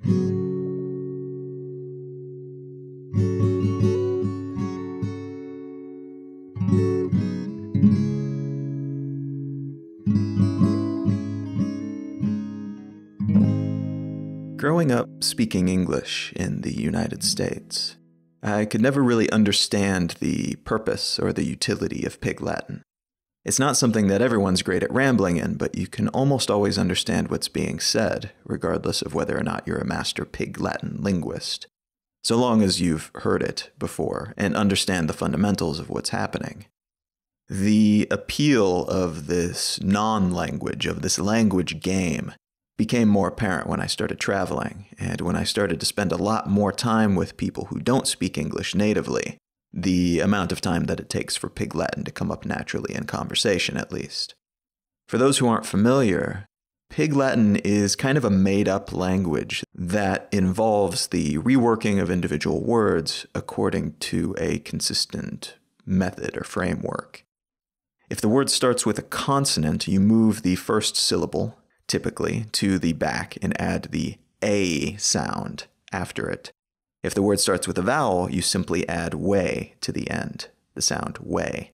Growing up speaking English in the United States, I could never really understand the purpose or the utility of Pig Latin. It's not something that everyone's great at rambling in, but you can almost always understand what's being said, regardless of whether or not you're a master Pig Latin linguist, so long as you've heard it before and understand the fundamentals of what's happening. The appeal of this non-language, of this language game, became more apparent when I started traveling, and when I started to spend a lot more time with people who don't speak English natively, the amount of time that it takes for Pig Latin to come up naturally in conversation, at least. For those who aren't familiar, Pig Latin is kind of a made-up language that involves the reworking of individual words according to a consistent method or framework. If the word starts with a consonant, you move the first syllable, typically, to the back and add the A sound after it. If the word starts with a vowel, you simply add way to the end, the sound way.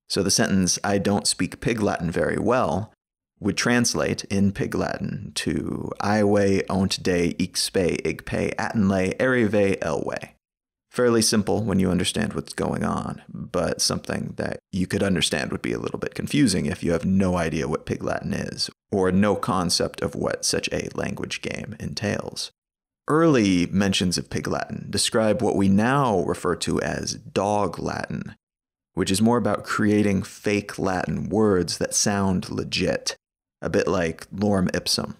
So the sentence, "I don't speak Pig Latin very well," would translate in Pig Latin to "I way ont de ixpe igpe atenle erive elwe." Fairly simple when you understand what's going on, but something that you could understand would be a little bit confusing if you have no idea what Pig Latin is, or no concept of what such a language game entails. Early mentions of Pig Latin describe what we now refer to as dog Latin, which is more about creating fake Latin words that sound legit, a bit like lorem ipsum,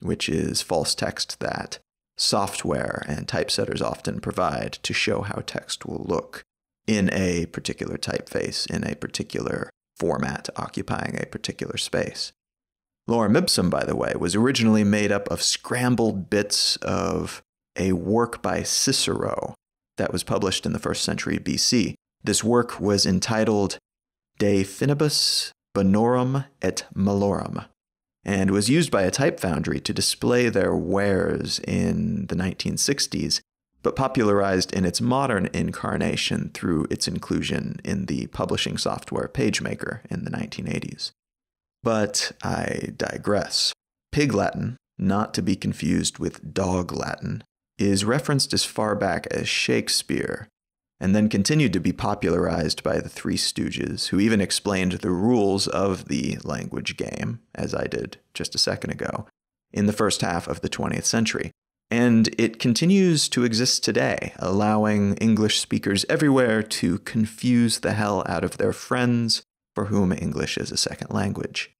which is false text that software and typesetters often provide to show how text will look in a particular typeface, in a particular format, occupying a particular space. Lorem ipsum, by the way, was originally made up of scrambled bits of a work by Cicero that was published in the 1st century BC. This work was entitled De Finibus Bonorum et Malorum, and was used by a type foundry to display their wares in the 1960s, but popularized in its modern incarnation through its inclusion in the publishing software PageMaker in the 1980s. But I digress. Pig Latin, not to be confused with dog Latin, is referenced as far back as Shakespeare, and then continued to be popularized by the Three Stooges, who even explained the rules of the language game, as I did just a second ago, in the first half of the 20th century. And it continues to exist today, allowing English speakers everywhere to confuse the hell out of their friends for whom English is a second language.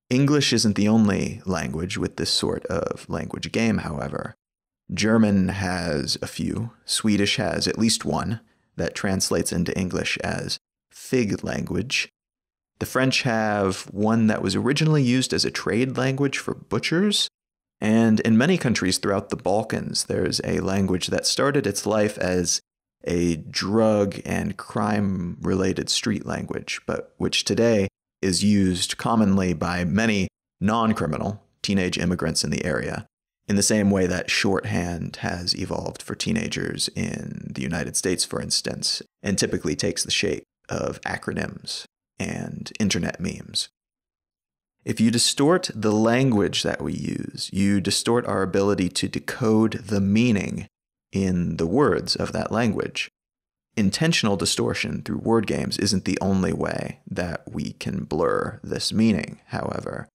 English isn't the only language with this sort of language game, however. German has a few, Swedish has at least one, that translates into English as fig language. The French have one that was originally used as a trade language for butchers, and in many countries throughout the Balkans, there's a language that started its life as a drug and crime-related street language, but which today is used commonly by many non-criminal teenage immigrants in the area, in the same way that shorthand has evolved for teenagers in the United States, for instance, and typically takes the shape of acronyms and internet memes. If you distort the language that we use, you distort our ability to decode the meaning in the words of that language. Intentional distortion through word games isn't the only way that we can blur this meaning, however.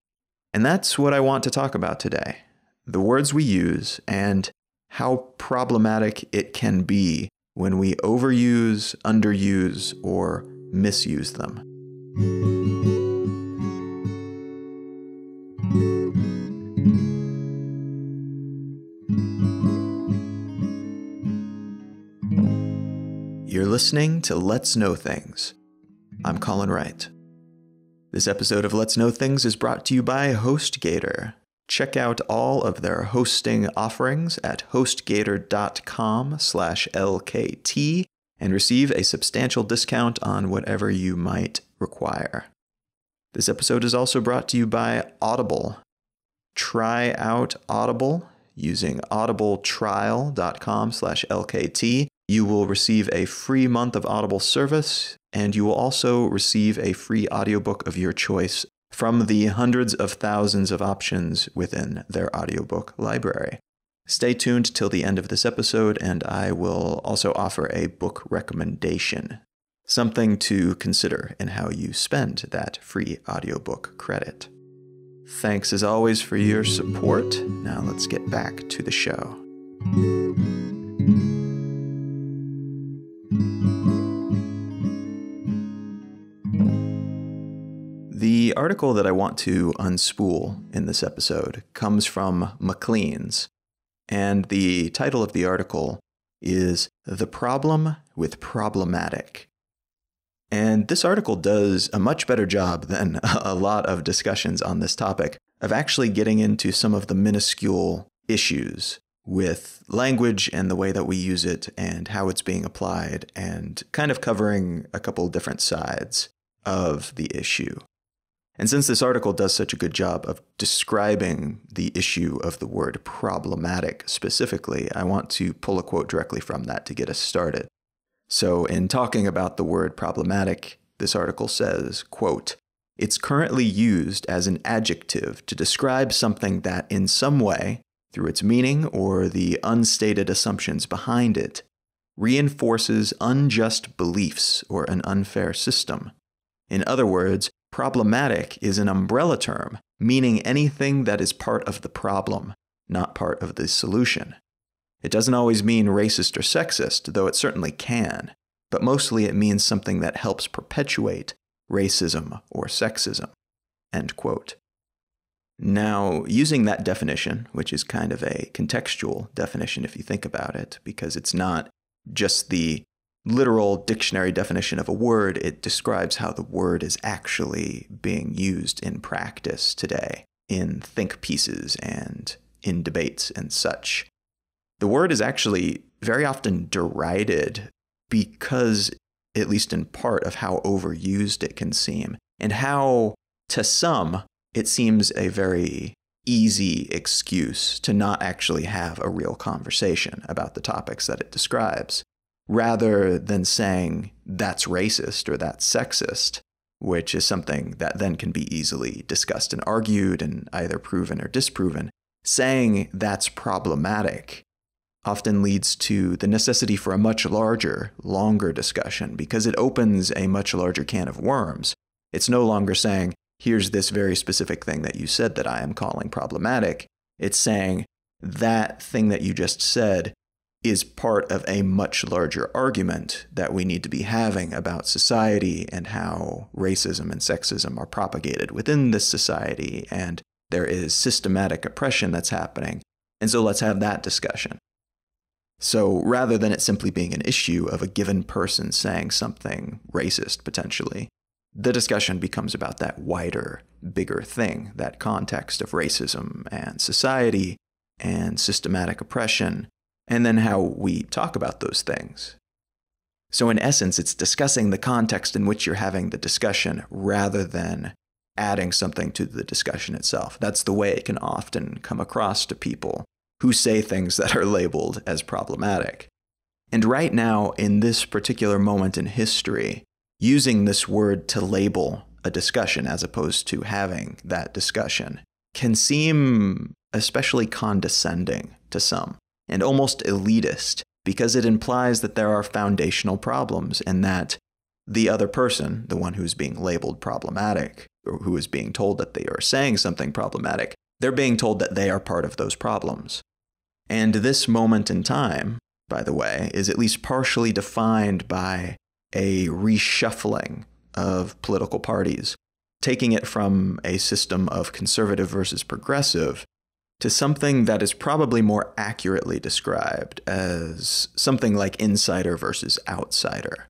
And that's what I want to talk about today. The words we use and how problematic it can be when we overuse, underuse, or misuse them. You're listening to Let's Know Things. I'm Colin Wright. This episode of Let's Know Things is brought to you by HostGator. Check out all of their hosting offerings at hostgator.com/LKT and receive a substantial discount on whatever you might require. This episode is also brought to you by Audible. Try out Audible. using audibletrial.com/LKT. You will receive a free month of Audible service, and you will also receive a free audiobook of your choice from the hundreds of thousands of options within their audiobook library. Stay tuned till the end of this episode, and I will also offer a book recommendation, something to consider in how you spend that free audiobook credit. Thanks as always for your support. Now let's get back to the show. The article that I want to unspool in this episode comes from Maclean's, and the title of the article is "The Problem with Problematic." And this article does a much better job than a lot of discussions on this topic of actually getting into some of the minuscule issues with language and the way that we use it and how it's being applied, and kind of covering a couple different sides of the issue. And since this article does such a good job of describing the issue of the word problematic specifically, I want to pull a quote directly from that to get us started. So in talking about the word problematic, this article says, quote, "It's currently used as an adjective to describe something that in some way, through its meaning or the unstated assumptions behind it, reinforces unjust beliefs or an unfair system. In other words, problematic is an umbrella term, meaning anything that is part of the problem, not part of the solution. It doesn't always mean racist or sexist, though it certainly can, but mostly it means something that helps perpetuate racism or sexism." End quote. Now, using that definition, which is kind of a contextual definition if you think about it, because it's not just the literal dictionary definition of a word, it describes how the word is actually being used in practice today, in think pieces and in debates and such. The word is actually very often derided because, at least in part, of how overused it can seem, and how, to some, it seems a very easy excuse to not actually have a real conversation about the topics that it describes, rather than saying that's racist or that's sexist, which is something that then can be easily discussed and argued and either proven or disproven. Saying that's problematic often leads to the necessity for a much larger, longer discussion because it opens a much larger can of worms. It's no longer saying, here's this very specific thing that you said that I am calling problematic. It's saying that thing that you just said is part of a much larger argument that we need to be having about society and how racism and sexism are propagated within this society, and there is systematic oppression that's happening. And so let's have that discussion. So rather than it simply being an issue of a given person saying something racist potentially, the discussion becomes about that wider, bigger thing, that context of racism and society and systematic oppression, and then how we talk about those things. So in essence, it's discussing the context in which you're having the discussion rather than adding something to the discussion itself. That's the way it can often come across to people who say things that are labeled as problematic. And right now, in this particular moment in history, using this word to label a discussion as opposed to having that discussion can seem especially condescending to some and almost elitist because it implies that there are foundational problems and that the other person, the one who's being labeled problematic or who is being told that they are saying something problematic, they're being told that they are part of those problems. And this moment in time, by the way, is at least partially defined by a reshuffling of political parties, taking it from a system of conservative versus progressive to something that is probably more accurately described as something like insider versus outsider.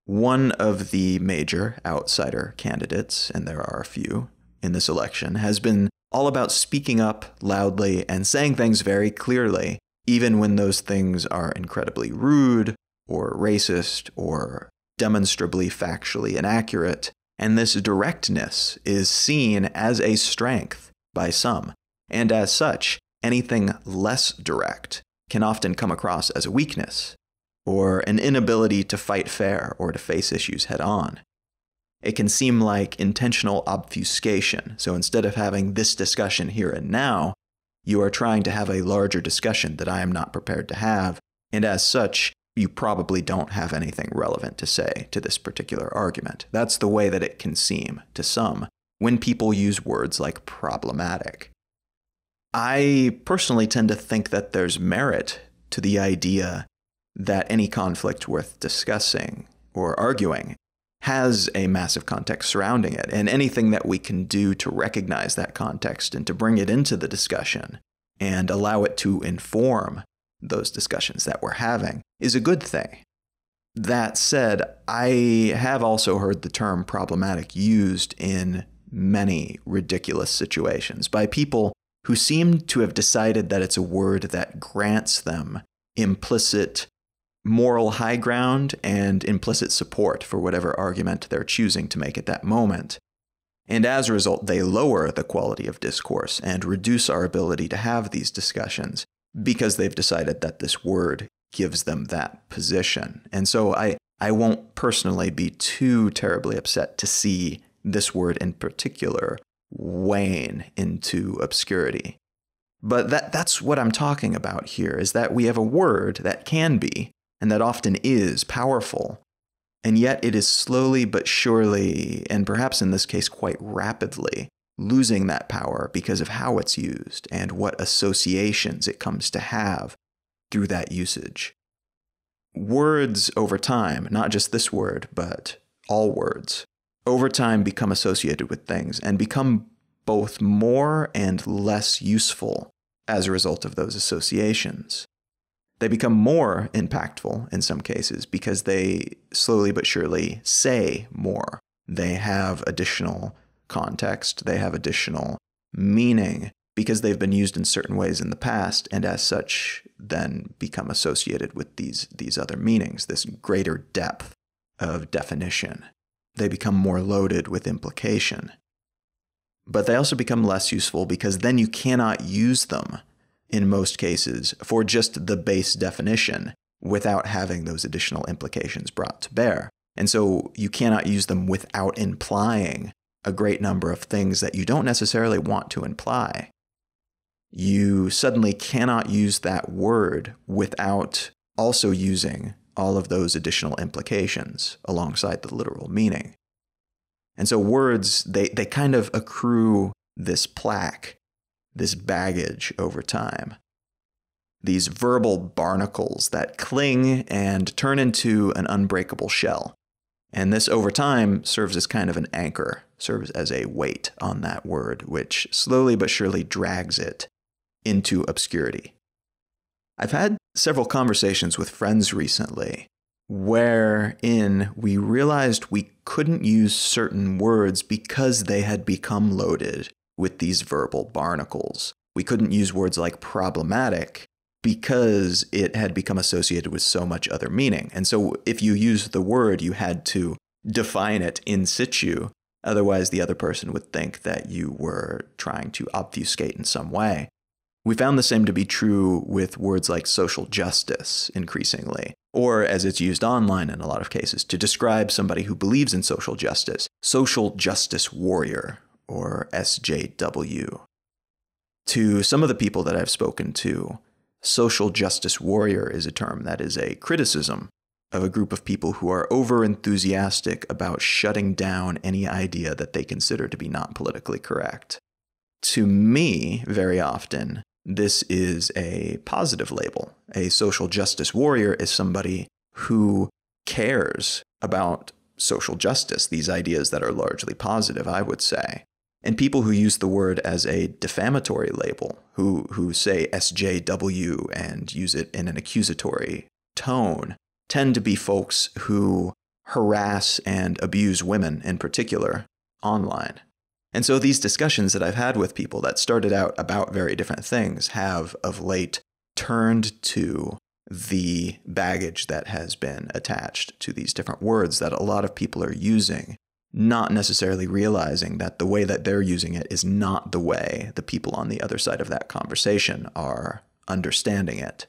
One of the major outsider candidates, and there are a few in this election, has been all about speaking up loudly and saying things very clearly, even when those things are incredibly rude or racist or demonstrably factually inaccurate. And this directness is seen as a strength by some. And as such, anything less direct can often come across as a weakness, or an inability to fight fair or to face issues head on. It can seem like intentional obfuscation, so instead of having this discussion here and now, you are trying to have a larger discussion that I am not prepared to have, and as such, you probably don't have anything relevant to say to this particular argument. That's the way that it can seem to some when people use words like problematic. I personally tend to think that there's merit to the idea that any conflict worth discussing or arguing has a massive context surrounding it, and anything that we can do to recognize that context and to bring it into the discussion and allow it to inform those discussions that we're having is a good thing. That said, I have also heard the term problematic used in many ridiculous situations by people who seem to have decided that it's a word that grants them implicit moral high ground and implicit support for whatever argument they're choosing to make at that moment. And as a result, they lower the quality of discourse and reduce our ability to have these discussions because they've decided that this word gives them that position. And so I won't personally be too terribly upset to see this word in particular wane into obscurity. But that's what I'm talking about here, is that we have a word that can be, and that often is, powerful, and yet it is slowly but surely, and perhaps in this case quite rapidly, losing that power because of how it's used and what associations it comes to have through that usage. Words over time, not just this word, but all words, over time become associated with things and become both more and less useful as a result of those associations. They become more impactful in some cases because they slowly but surely say more. They have additional context, they have additional meaning because they've been used in certain ways in the past, and as such then become associated with these other meanings, this greater depth of definition. They become more loaded with implication. But they also become less useful because then you cannot use them in most cases for just the base definition without having those additional implications brought to bear. And so you cannot use them without implying a great number of things that you don't necessarily want to imply. You suddenly cannot use that word without also using all of those additional implications alongside the literal meaning. And so words, they kind of accrue this plaque, this baggage over time. These verbal barnacles that cling and turn into an unbreakable shell. And this over time serves as kind of an anchor, serves as a weight on that word, which slowly but surely drags it into obscurity. I've had several conversations with friends recently wherein we realized we couldn't use certain words because they had become loaded with these verbal barnacles. We couldn't use words like problematic because it had become associated with so much other meaning. And so if you used the word, you had to define it in situ. Otherwise, the other person would think that you were trying to obfuscate in some way. We found the same to be true with words like social justice increasingly, or as it's used online in a lot of cases, to describe somebody who believes in social justice warrior, or SJW. To some of the people that I've spoken to, social justice warrior is a term that is a criticism of a group of people who are over-enthusiastic about shutting down any idea that they consider to be not politically correct. To me, very often, this is a positive label. A social justice warrior is somebody who cares about social justice, these ideas that are largely positive, I would say. And people who use the word as a defamatory label, who say SJW and use it in an accusatory tone, tend to be folks who harass and abuse women in particular online. And so these discussions that I've had with people that started out about very different things have of late turned to the baggage that has been attached to these different words that a lot of people are using not necessarily realizing that the way that they're using it is not the way the people on the other side of that conversation are understanding it.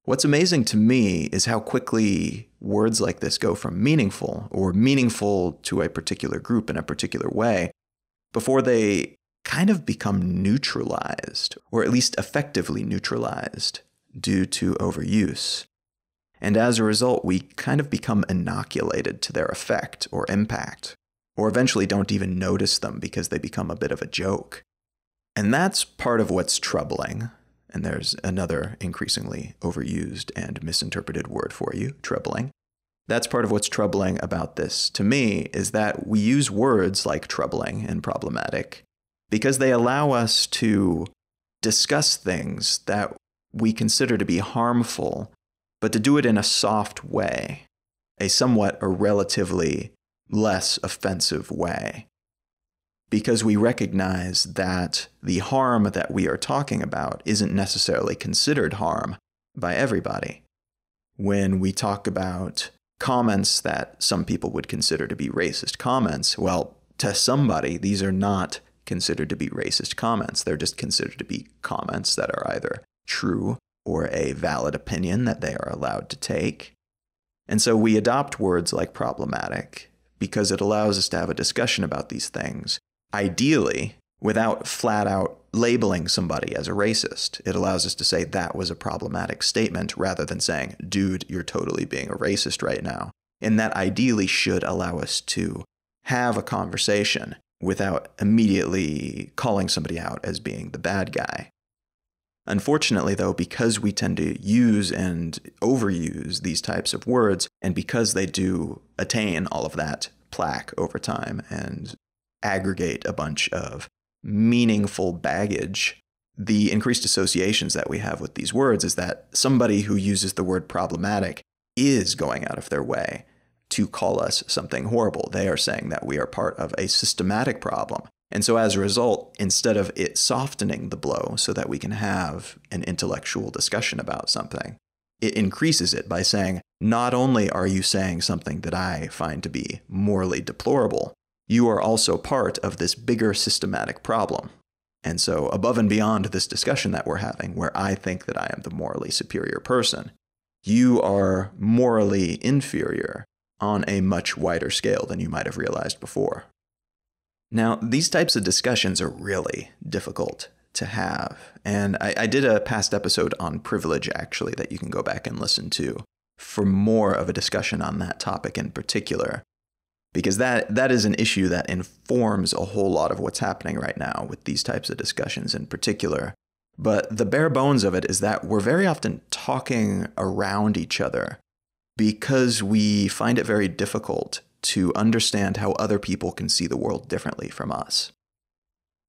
What's amazing to me is how quickly words like this go from meaningful or meaningful to a particular group in a particular way before they kind of become neutralized, or at least effectively neutralized, due to overuse. And as a result, we kind of become inoculated to their effect or impact, or eventually don't even notice them because they become a bit of a joke. And that's part of what's troubling. And there's another increasingly overused and misinterpreted word for you, troubling. That's part of what's troubling about this to me, is that we use words like troubling and problematic because they allow us to discuss things that we consider to be harmful, but to do it in a soft way, a somewhat or relatively less offensive way. Because we recognize that the harm that we are talking about isn't necessarily considered harm by everybody. When we talk about comments that some people would consider to be racist comments, well, to somebody, these are not considered to be racist comments. They're just considered to be comments that are either true or a valid opinion that they are allowed to take. And so we adopt words like problematic because it allows us to have a discussion about these things, ideally without flat out labeling somebody as a racist. It allows us to say that was a problematic statement rather than saying, dude, you're totally being a racist right now. And that ideally should allow us to have a conversation without immediately calling somebody out as being the bad guy. Unfortunately, though, because we tend to use and overuse these types of words, and because they do attain all of that plaque over time and aggregate a bunch of meaningful baggage, the increased associations that we have with these words is that somebody who uses the word problematic is going out of their way to call us something horrible. They are saying that we are part of a systematic problem. And so as a result, instead of it softening the blow so that we can have an intellectual discussion about something, it increases it by saying, not only are you saying something that I find to be morally deplorable, you are also part of this bigger systematic problem. And so above and beyond this discussion that we're having, where I think that I am the morally superior person, you are morally inferior on a much wider scale than you might have realized before. Now, these types of discussions are really difficult to have. And I did a past episode on privilege, actually, that you can go back and listen to for more of a discussion on that topic in particular. Because that is an issue that informs a whole lot of what's happening right now with these types of discussions in particular. But the bare bones of it is that we're very often talking around each other because we find it very difficult to understand how other people can see the world differently from us.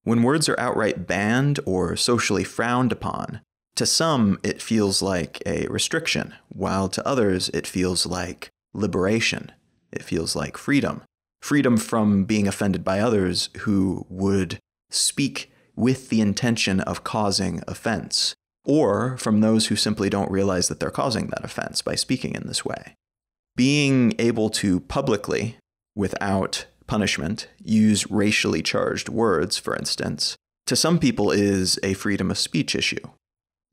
When words are outright banned or socially frowned upon, to some it feels like a restriction, while to others it feels like liberation. It feels like freedom. Freedom from being offended by others who would speak with the intention of causing offense, or from those who simply don't realize that they're causing that offense by speaking in this way. Being able to publicly, without punishment, use racially charged words, for instance, to some people is a freedom of speech issue.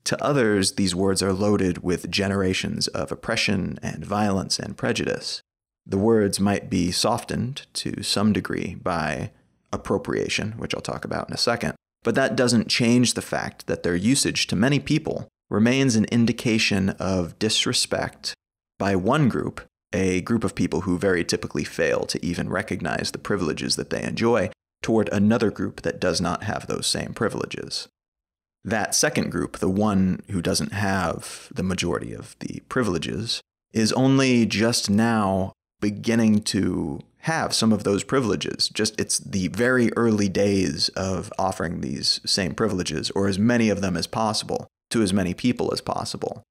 To others, these words are loaded with generations of oppression and violence and prejudice. The words might be softened to some degree by appropriation, which I'll talk about in a second, but that doesn't change the fact that their usage to many people remains an indication of disrespect by one group, a group of people who very typically fail to even recognize the privileges that they enjoy, toward another group that does not have those same privileges. That second group, the one who doesn't have the majority of the privileges, is only just now beginning to have some of those privileges. It's the very early days of offering these same privileges, or as many of them as possible, to as many people as possible.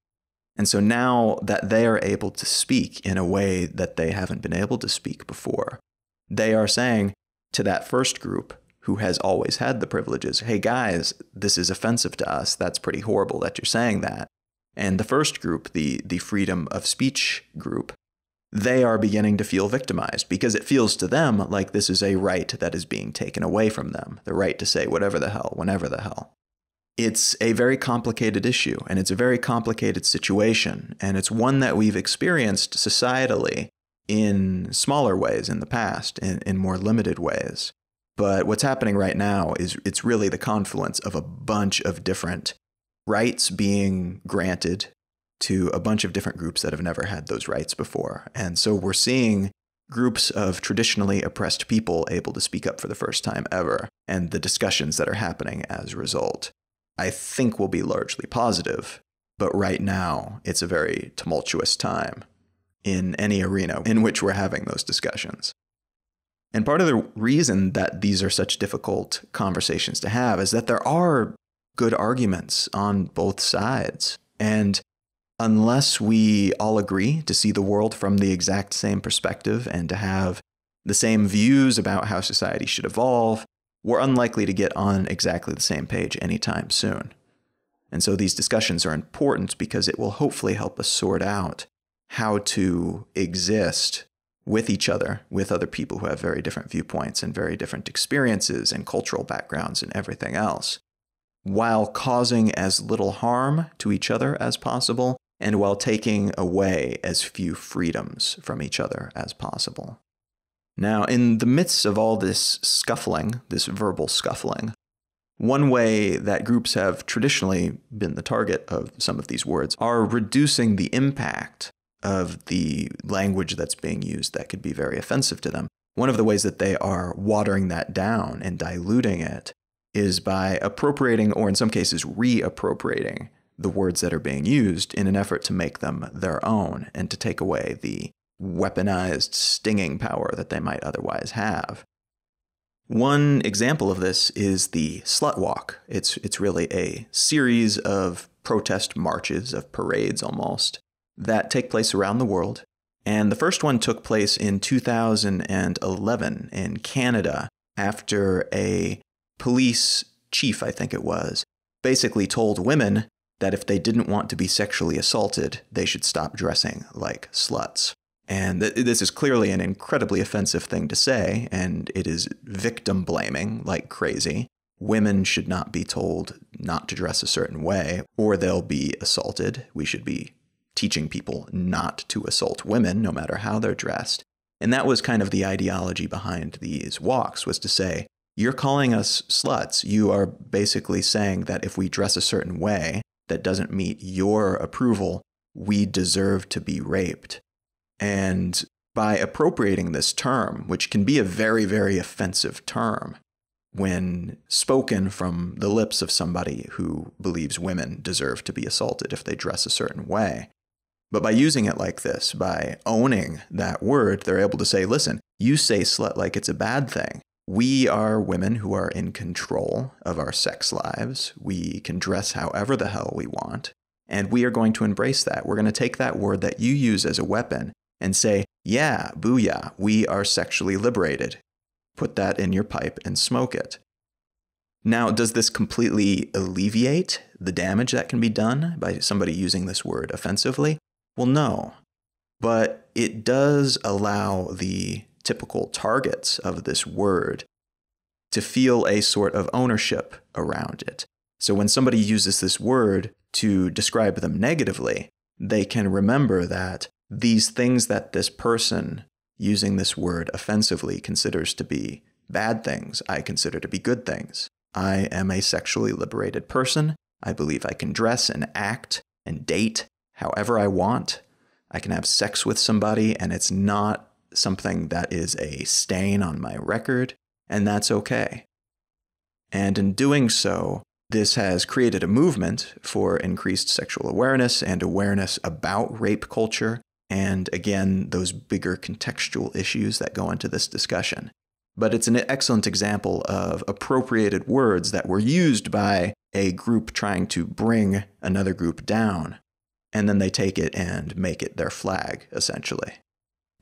And so now that they are able to speak in a way that they haven't been able to speak before, they are saying to that first group who has always had the privileges, hey guys, this is offensive to us. That's pretty horrible that you're saying that. And the first group, the freedom of speech group, they are beginning to feel victimized because it feels to them like this is a right that is being taken away from them, the right to say whatever the hell, whenever the hell. It's a very complicated issue, and it's a very complicated situation, and it's one that we've experienced societally in smaller ways in the past, in more limited ways. But what's happening right now is it's really the confluence of a bunch of different rights being granted to a bunch of different groups that have never had those rights before. And so we're seeing groups of traditionally oppressed people able to speak up for the first time ever, and the discussions that are happening as a result, I think will be largely positive. But right now, it's a very tumultuous time in any arena in which we're having those discussions. And part of the reason that these are such difficult conversations to have is that there are good arguments on both sides. And unless we all agree to see the world from the exact same perspective and to have the same views about how society should evolve, we're unlikely to get on exactly the same page anytime soon. And so these discussions are important because it will hopefully help us sort out how to exist with each other, with other people who have very different viewpoints and very different experiences and cultural backgrounds and everything else, while causing as little harm to each other as possible, and while taking away as few freedoms from each other as possible. Now, in the midst of all this scuffling, this verbal scuffling, one way that groups have traditionally been the target of some of these words are reducing the impact of the language that's being used that could be very offensive to them. One of the ways that they are watering that down and diluting it is by appropriating, or in some cases reappropriating, the words that are being used in an effort to make them their own and to take away the weaponized stinging power that they might otherwise have. One example of this is the slut walk. It's really a series of protest marches, of parades almost, that take place around the world. And the first one took place in 2011 in Canada after a police chief, I think it was, basically told women that if they didn't want to be sexually assaulted, they should stop dressing like sluts. And this is clearly an incredibly offensive thing to say, and it is victim blaming like crazy. Women should not be told not to dress a certain way, or they'll be assaulted. We should be teaching people not to assault women, no matter how they're dressed. And that was kind of the ideology behind these walks, was to say, you're calling us sluts. You are basically saying that if we dress a certain way that doesn't meet your approval, we deserve to be raped. And by appropriating this term, which can be a very, very offensive term when spoken from the lips of somebody who believes women deserve to be assaulted if they dress a certain way. But by using it like this, by owning that word, they're able to say, listen, you say slut like it's a bad thing. We are women who are in control of our sex lives. We can dress however the hell we want. And we are going to embrace that. We're going to take that word that you use as a weapon and say, yeah, booyah, we are sexually liberated. Put that in your pipe and smoke it. Now, does this completely alleviate the damage that can be done by somebody using this word offensively? Well, no. But it does allow the typical targets of this word to feel a sort of ownership around it. So when somebody uses this word to describe them negatively, they can remember that these things that this person using this word offensively considers to be bad things, I consider to be good things. I am a sexually liberated person. I believe I can dress and act and date however I want. I can have sex with somebody, and it's not something that is a stain on my record, and that's okay. And in doing so, this has created a movement for increased sexual awareness and awareness about rape culture, and again, those bigger contextual issues that go into this discussion. But it's an excellent example of appropriated words that were used by a group trying to bring another group down, and then they take it and make it their flag, essentially.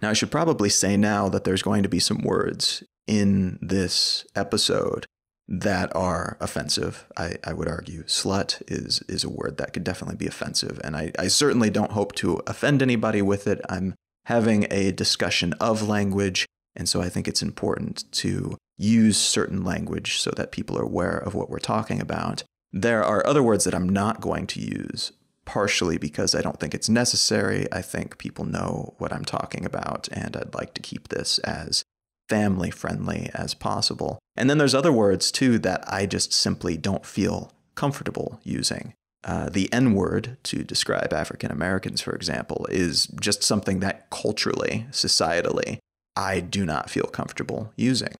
Now, I should probably say now that there's going to be some words in this episode that are offensive. I would argue slut is a word that could definitely be offensive, and I certainly don't hope to offend anybody with it. I'm having a discussion of language. And so I think it's important to use certain language so that people are aware of what we're talking about. There are other words that I'm not going to use, partially because I don't think it's necessary. I think people know what I'm talking about, and I'd like to keep this as family-friendly as possible. And then there's other words, too, that I just simply don't feel comfortable using. The N-word, to describe African Americans, for example, is just something that culturally, societally, I do not feel comfortable using.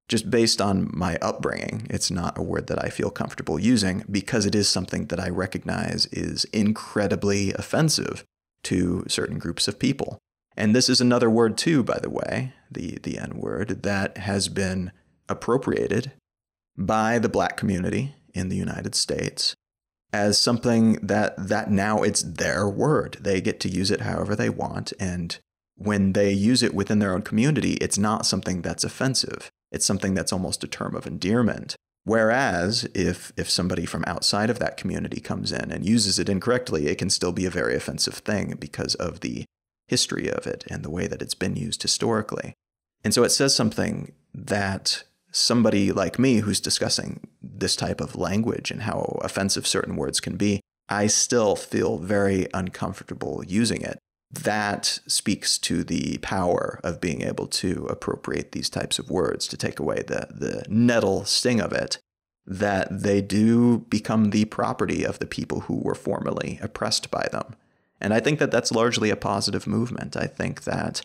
Just based on my upbringing, it's not a word that I feel comfortable using because it is something that I recognize is incredibly offensive to certain groups of people. And this is another word too, by the way, the N-word, that has been appropriated by the Black community in the United States as something that now it's their word. They get to use it however they want. And when they use it within their own community, it's not something that's offensive. It's something that's almost a term of endearment. Whereas if somebody from outside of that community comes in and uses it incorrectly, it can still be a very offensive thing because of the history of it and the way that it's been used historically. And so it says something that somebody like me who's discussing this type of language and how offensive certain words can be, I still feel very uncomfortable using it. That speaks to the power of being able to appropriate these types of words, to take away the nettle sting of it, that they do become the property of the people who were formerly oppressed by them. And I think that that's largely a positive movement. I think that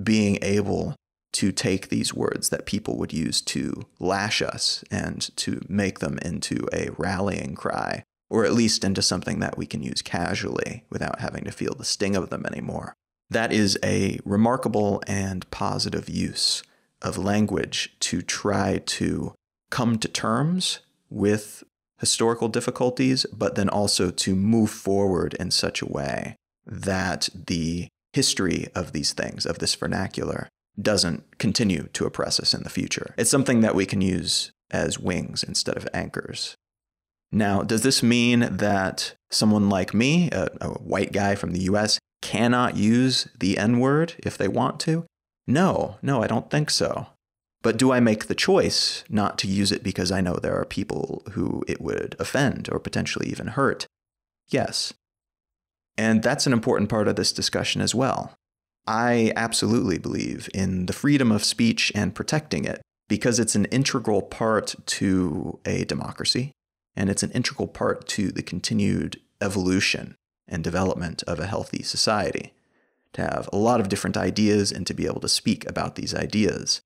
being able to take these words that people would use to lash us and to make them into a rallying cry, or at least into something that we can use casually without having to feel the sting of them anymore. That is a remarkable and positive use of language to try to come to terms with historical difficulties, but then also to move forward in such a way that the history of these things, of this vernacular, doesn't continue to oppress us in the future. It's something that we can use as wings instead of anchors. Now, does this mean that someone like me, a white guy from the US, cannot use the N-word if they want to? No, I don't think so. But do I make the choice not to use it because I know there are people who it would offend or potentially even hurt? Yes. And that's an important part of this discussion as well. I absolutely believe in the freedom of speech and protecting it because it's an integral part to a democracy, and it's an integral part to the continued evolution and development of a healthy society, to have a lot of different ideas and to be able to speak about these ideas.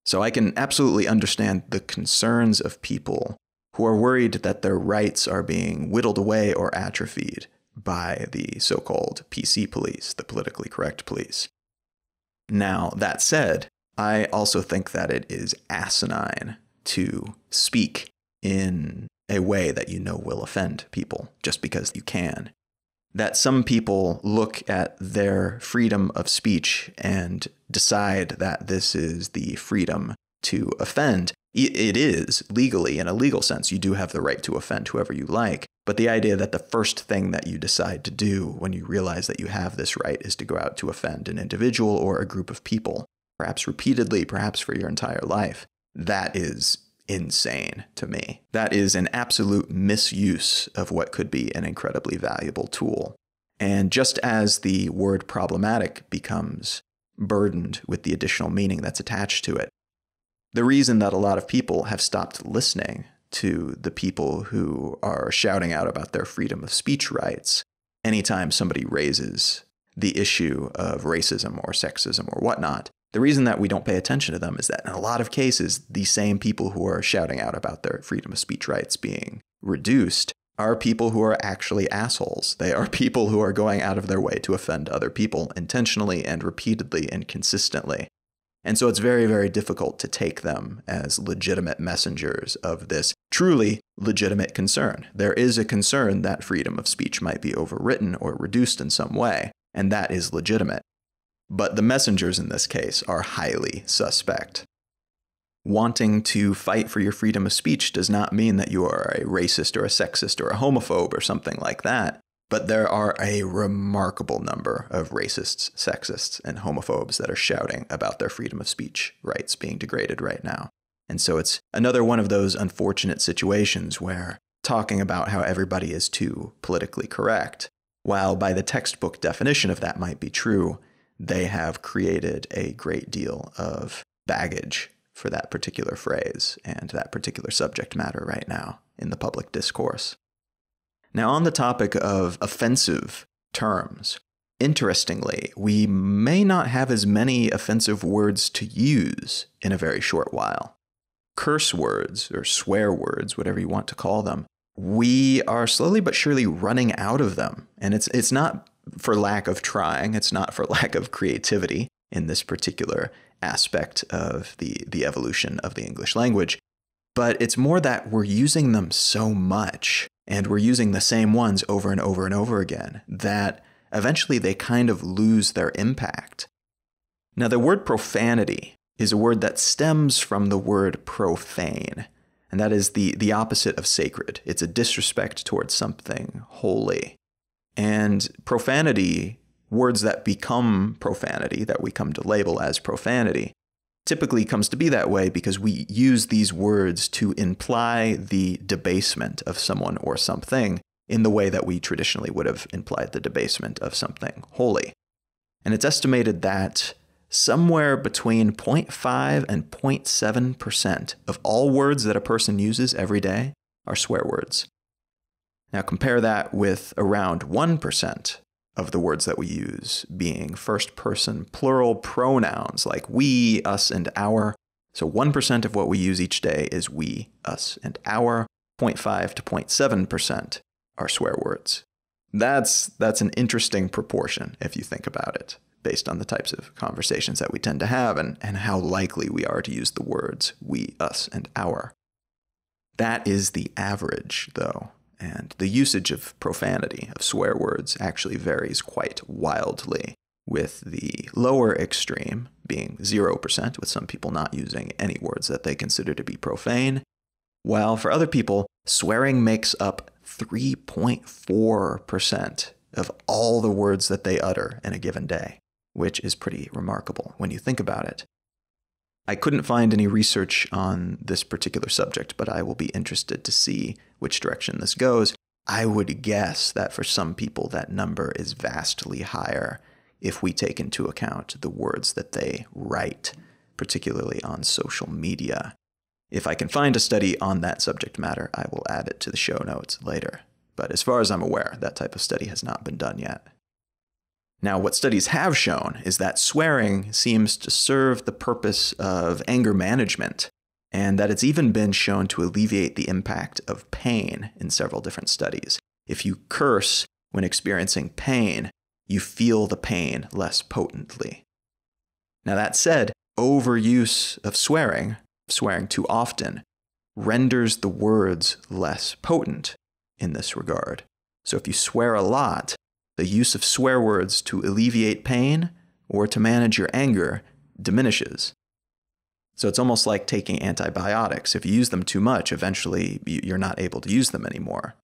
So I can absolutely understand the concerns of people who are worried that their rights are being whittled away or atrophied by the so-called PC police, the politically correct police. Now, that said, I also think that it is asinine to speak in a way that you know will offend people just because you can. That some people look at their freedom of speech and decide that this is the freedom to offend. It is legally, in a legal sense, you do have the right to offend whoever you like. But the idea that the first thing that you decide to do when you realize that you have this right is to go out to offend an individual or a group of people, perhaps repeatedly, perhaps for your entire life, that is insane to me. That is an absolute misuse of what could be an incredibly valuable tool. And just as the word problematic becomes burdened with the additional meaning that's attached to it, the reason that a lot of people have stopped listening to the people who are shouting out about their freedom of speech rights anytime somebody raises the issue of racism or sexism or whatnot, the reason that we don't pay attention to them is that in a lot of cases, the same people who are shouting out about their freedom of speech rights being reduced are people who are actually assholes. They are people who are going out of their way to offend other people intentionally and repeatedly and consistently. And so it's very, very difficult to take them as legitimate messengers of this truly legitimate concern. There is a concern that freedom of speech might be overwritten or reduced in some way, and that is legitimate. But the messengers in this case are highly suspect. Wanting to fight for your freedom of speech does not mean that you are a racist or a sexist or a homophobe or something like that, But there are a remarkable number of racists, sexists, and homophobes that are shouting about their freedom of speech rights being degraded right now. And so it's another one of those unfortunate situations where talking about how everybody is too politically correct, while by the textbook definition of that might be true, they have created a great deal of baggage for that particular phrase and that particular subject matter right now in the public discourse. Now, on the topic of offensive terms, interestingly, we may not have as many offensive words to use in a very short while. Curse words, or swear words, whatever you want to call them, we are slowly but surely running out of them. And it's not for lack of trying, it's not for lack of creativity in this particular aspect of the evolution of the English language, but it's more that we're using them so much, and we're using the same ones over and over and over again, that eventually they kind of lose their impact. Now, the word profanity is a word that stems from the word profane, and that is the opposite of sacred. It's a disrespect towards something holy. And profanity, words that become profanity, that we come to label as profanity, typically comes to be that way because we use these words to imply the debasement of someone or something in the way that we traditionally would have implied the debasement of something holy. And it's estimated that somewhere between 0.5 and 0.7% of all words that a person uses every day are swear words. Now compare that with around 1% of the words that we use being first-person plural pronouns like we, us, and our. So 1% of what we use each day is we, us, and our. 0.5 to 0.7% are swear words. That's an interesting proportion if you think about it, based on the types of conversations that we tend to have and how likely we are to use the words we, us, and our. That is the average, though. And the usage of profanity, of swear words, actually varies quite wildly, with the lower extreme being 0%, with some people not using any words that they consider to be profane, while for other people, swearing makes up 3.4% of all the words that they utter in a given day, which is pretty remarkable when you think about it. I couldn't find any research on this particular subject, but I will be interested to see which direction this goes. I would guess that for some people that number is vastly higher if we take into account the words that they write, particularly on social media. If I can find a study on that subject matter, I will add it to the show notes later. But as far as I'm aware, that type of study has not been done yet. Now, what studies have shown is that swearing seems to serve the purpose of anger management, and that it's even been shown to alleviate the impact of pain in several different studies. If you curse when experiencing pain, you feel the pain less potently. Now, that said, overuse of swearing too often, renders the words less potent in this regard. So if you swear a lot, the use of swear words to alleviate pain or to manage your anger diminishes. So it's almost like taking antibiotics. If you use them too much, eventually you're not able to use them anymore.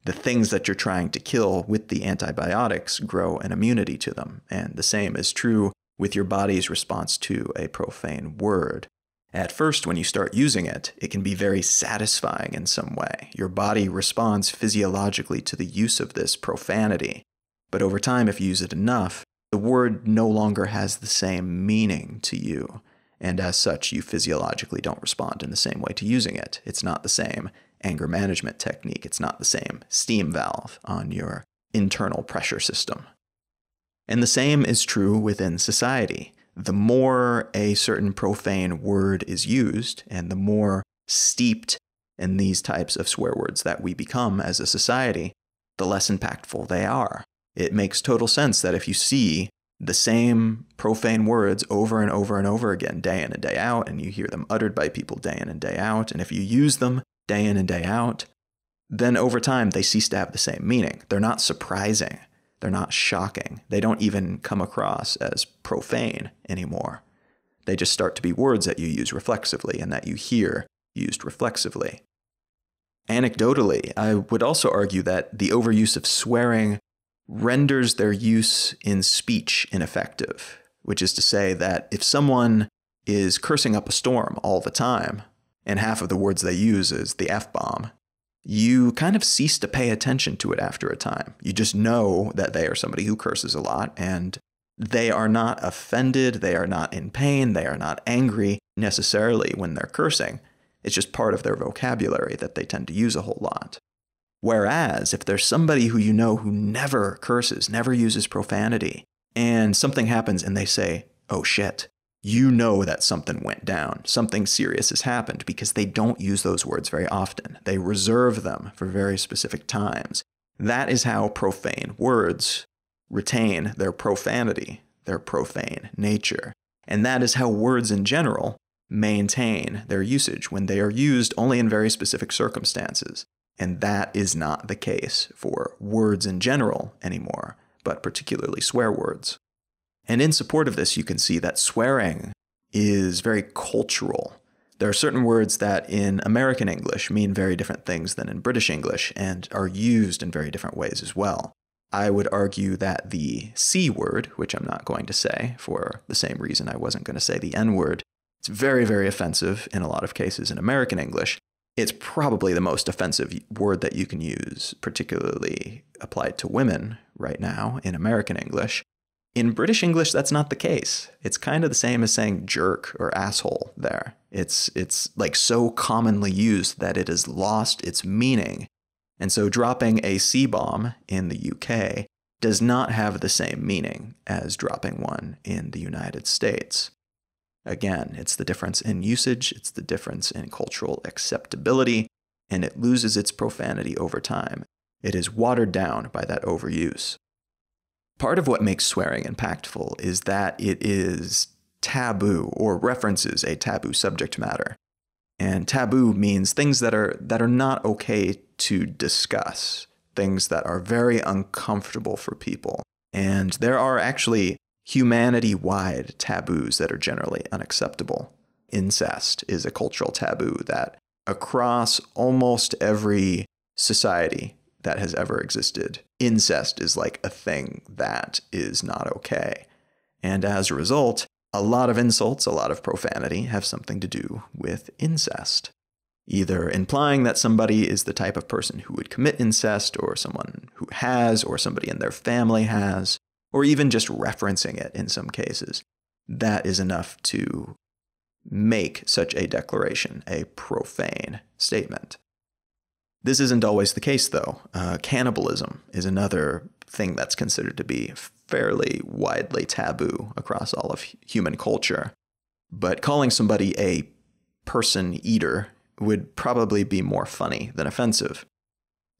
The things that you're trying to kill with the antibiotics grow an immunity to them. And the same is true with your body's response to a profane word. At first, when you start using it, it can be very satisfying in some way. Your body responds physiologically to the use of this profanity. But over time, if you use it enough, the word no longer has the same meaning to you. And as such, you physiologically don't respond in the same way to using it. It's not the same anger management technique. It's not the same steam valve on your internal pressure system. And the same is true within society. The more a certain profane word is used, and the more steeped in these types of swear words that we become as a society, the less impactful they are. It makes total sense that if you see the same profane words over and over and over again, day in and day out, and you hear them uttered by people day in and day out, and if you use them day in and day out, then over time they cease to have the same meaning. They're not surprising. They're not shocking. They don't even come across as profane anymore. They just start to be words that you use reflexively and that you hear used reflexively. Anecdotally, I would also argue that the overuse of swearing renders their use in speech ineffective, which is to say that if someone is cursing up a storm all the time, and half of the words they use is the F-bomb, you kind of cease to pay attention to it after a time. You just know that they are somebody who curses a lot, and they are not offended, they are not in pain, they are not angry necessarily when they're cursing. It's just part of their vocabulary that they tend to use a whole lot. Whereas if there's somebody who you know who never curses, never uses profanity, and something happens and they say, "Oh shit," you know that something went down, something serious has happened, because they don't use those words very often. They reserve them for very specific times. That is how profane words retain their profanity, their profane nature. And that is how words in general maintain their usage when they are used only in very specific circumstances. And that is not the case for words in general anymore, but particularly swear words. And in support of this, you can see that swearing is very cultural. There are certain words that in American English mean very different things than in British English and are used in very different ways as well. I would argue that the C word, which I'm not going to say for the same reason I wasn't going to say the N word, it's very, very offensive in a lot of cases in American English. It's probably the most offensive word that you can use, particularly applied to women right now in American English. In British English, that's not the case. It's kind of the same as saying jerk or asshole there. It's like so commonly used that it has lost its meaning. And so dropping a C-bomb in the UK does not have the same meaning as dropping one in the United States. Again, it's the difference in usage, it's the difference in cultural acceptability, and it loses its profanity over time. It is watered down by that overuse. Part of what makes swearing impactful is that it is taboo or references a taboo subject matter. And taboo means things that are not okay to discuss, things that are very uncomfortable for people. And there are actually humanity-wide taboos that are generally unacceptable. Incest is a cultural taboo that across almost every society that has ever existed, incest is like a thing that is not okay. And as a result, a lot of insults, a lot of profanity have something to do with incest. Either implying that somebody is the type of person who would commit incest, or someone who has, or somebody in their family has, or even just referencing it in some cases. That is enough to make such a declaration a profane statement. This isn't always the case, though. Cannibalism is another thing that's considered to be fairly widely taboo across all of human culture. But calling somebody a person eater would probably be more funny than offensive.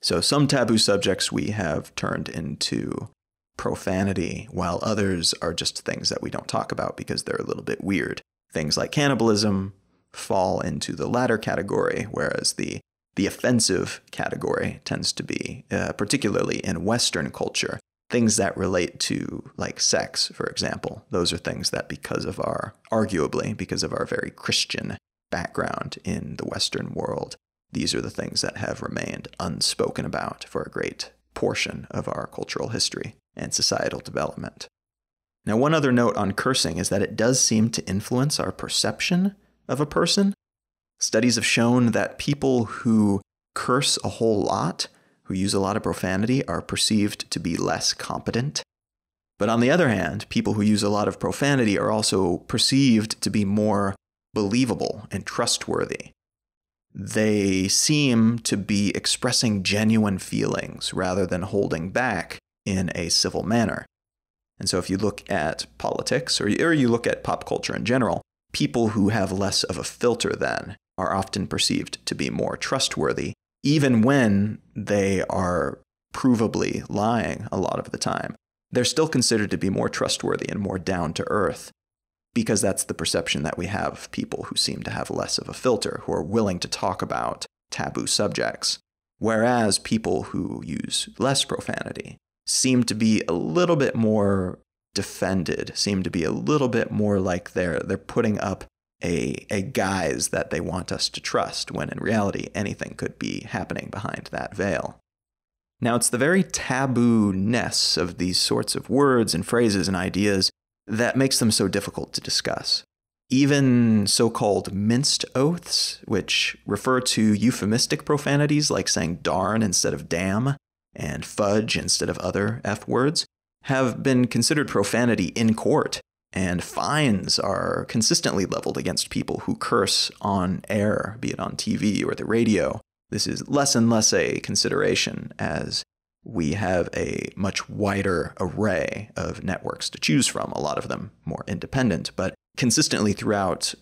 So some taboo subjects we have turned into profanity, while others are just things that we don't talk about because they're a little bit weird. Things like cannibalism fall into the latter category, whereas the offensive category tends to be, particularly in Western culture, things that relate to like sex, for example. Those are things that arguably because of our very Christian background in the Western world, these are the things that have remained unspoken about for a great portion of our cultural history and societal development. Now, one other note on cursing is that it does seem to influence our perception of a person. Studies have shown that people who curse a whole lot, who use a lot of profanity, are perceived to be less competent. But on the other hand, people who use a lot of profanity are also perceived to be more believable and trustworthy. They seem to be expressing genuine feelings rather than holding back in a civil manner. And so if you look at politics, or you look at pop culture in general, people who have less of a filter then are often perceived to be more trustworthy, even when they are provably lying a lot of the time. They're still considered to be more trustworthy and more down to earth, because that's the perception that we have of people who seem to have less of a filter, who are willing to talk about taboo subjects. Whereas people who use less profanity seem to be a little bit more defended, seem to be a little bit more like they're putting up a guise that they want us to trust, when in reality anything could be happening behind that veil. Now, it's the very taboo-ness of these sorts of words and phrases and ideas that makes them so difficult to discuss. Even so-called minced oaths, which refer to euphemistic profanities like saying darn instead of damn and fudge instead of other F words, have been considered profanity in court, and fines are consistently leveled against people who curse on air, be it on TV or the radio. This is less and less a consideration as we have a much wider array of networks to choose from, a lot of them more independent, but consistently throughout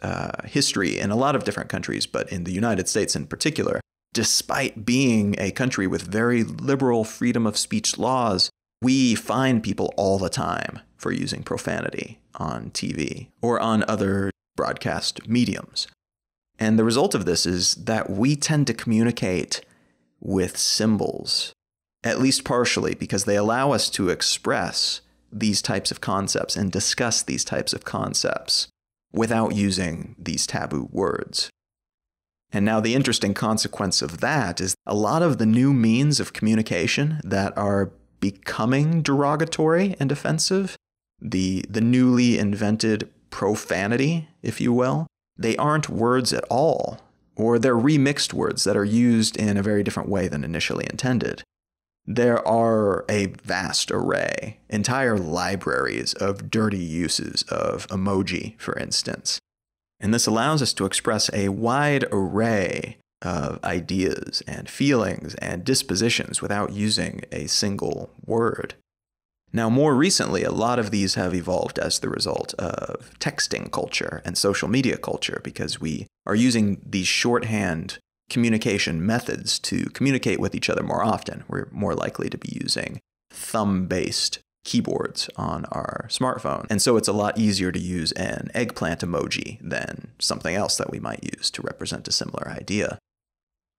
history in a lot of different countries, but in the United States in particular, despite being a country with very liberal freedom of speech laws, we fine people all the time for using profanity on TV or on other broadcast mediums. And the result of this is that we tend to communicate with symbols, at least partially, because they allow us to express these types of concepts and discuss these types of concepts without using these taboo words. And now the interesting consequence of that is a lot of the new means of communication that are becoming derogatory and offensive, the newly invented profanity, if you will, they aren't words at all, or they're remixed words that are used in a very different way than initially intended. There are a vast array, entire libraries of dirty uses of emoji, for instance. And this allows us to express a wide array of ideas and feelings and dispositions without using a single word. Now, more recently, a lot of these have evolved as the result of texting culture and social media culture, because we are using these shorthand communication methods to communicate with each other more often. We're more likely to be using thumb-based keyboards on our smartphone. And so it's a lot easier to use an eggplant emoji than something else that we might use to represent a similar idea.